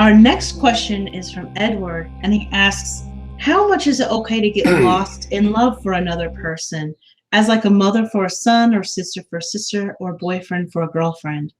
our next question is from Edward, and he asks, how much is it okay to get lost in love for another person, as like a mother for a son, or sister for a sister, or boyfriend for a girlfriend?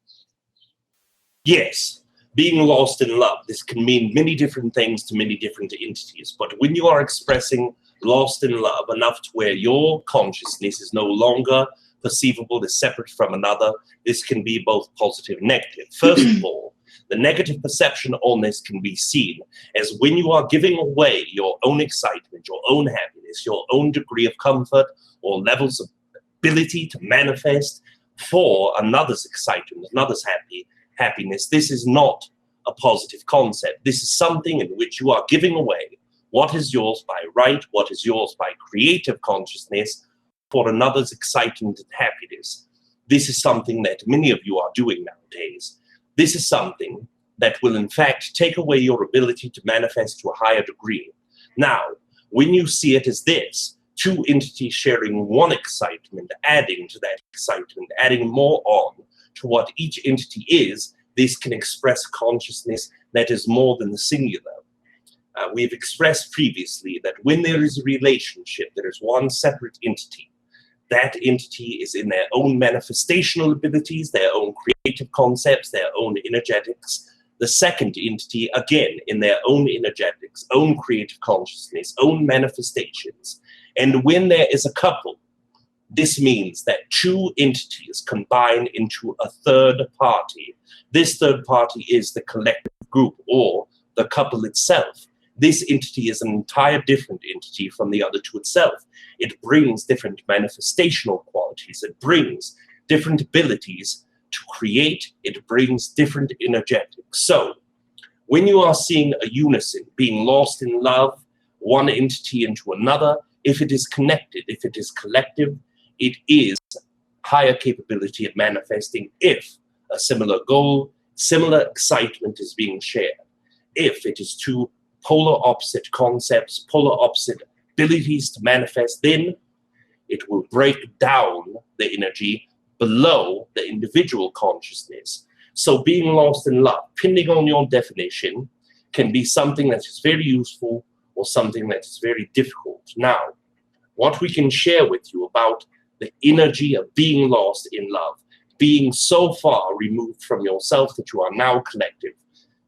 Yes, being lost in love. This can mean many different things to many different entities. But when you are expressing lost in love enough to where your consciousness is no longer perceivable as separate from another, this can be both positive and negative. First of all, the negative perception on this can be seen as when you are giving away your own excitement, your own happiness, your own degree of comfort or levels of ability to manifest for another's excitement, another's happiness. This is not a positive concept. This is something in which you are giving away what is yours by right, what is yours by creative consciousness for another's excitement and happiness. This is something that many of you are doing nowadays. This is something that will in fact take away your ability to manifest to a higher degree. Now, when you see it as this, two entities sharing one excitement, adding to that excitement, adding more on to what each entity is, this can express consciousness that is more than the singular. We've expressed previously that when there is a relationship, there is one separate entity. That entity is in their own manifestational abilities, their own creative concepts, their own energetics. The second entity, again, in their own energetics, own creative consciousness, own manifestations. And when there is a couple, this means that two entities combine into a third party. This third party is the collective group or the couple itself. This entity is an entire different entity from the other two itself. It brings different manifestational qualities. It brings different abilities to create. It brings different energetics. So when you are seeing a unison, being lost in love, one entity into another, if it is connected, if it is collective, it is higher capability of manifesting if a similar goal, similar excitement is being shared. If it is two polar opposite concepts, polar opposite abilities to manifest, then it will break down the energy below the individual consciousness. So being lost in love, depending on your definition, can be something that is very useful or something that is very difficult. Now, what we can share with you about the energy of being lost in love, being so far removed from yourself that you are now collective.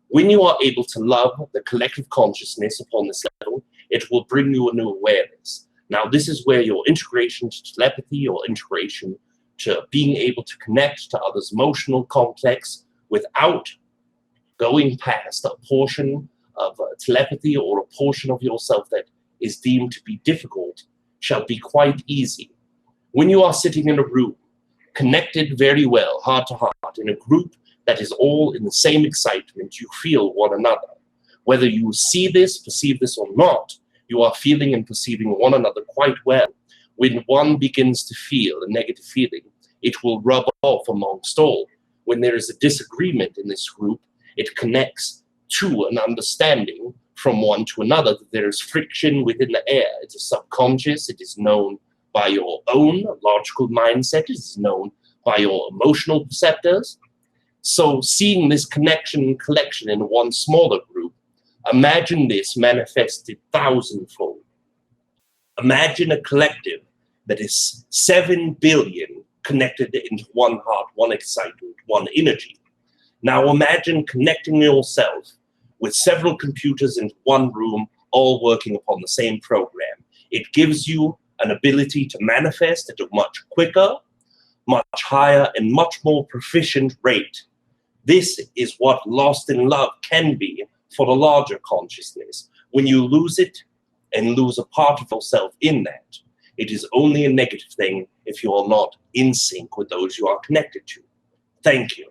When you are able to love the collective consciousness upon this level, it will bring you a new awareness. Now, this is where your integration to telepathy or integration to being able to connect to others' emotional complex without going past a portion of telepathy or a portion of yourself that is deemed to be difficult shall be quite easy. When you are sitting in a room, connected very well, heart to heart, in a group that is all in the same excitement, you feel one another. Whether you see this, perceive this or not, you are feeling and perceiving one another quite well. When one begins to feel a negative feeling, it will rub off amongst all. When there is a disagreement in this group, it connects to an understanding from one to another that there is friction within the air. It is subconscious, it is known by your own logical mindset, it is known by your emotional perceptors. So seeing this connection and collection in one smaller group, imagine this manifested thousandfold. Imagine a collective that is 7 billion connected into one heart, one excitement, one energy. Now imagine connecting yourself with several computers in one room, all working upon the same program. It gives you an ability to manifest at a much quicker, much higher, and much more proficient rate. This is what lost in love can be for the larger consciousness. When you lose it and lose a part of yourself in that, it is only a negative thing if you are not in sync with those you are connected to. Thank you.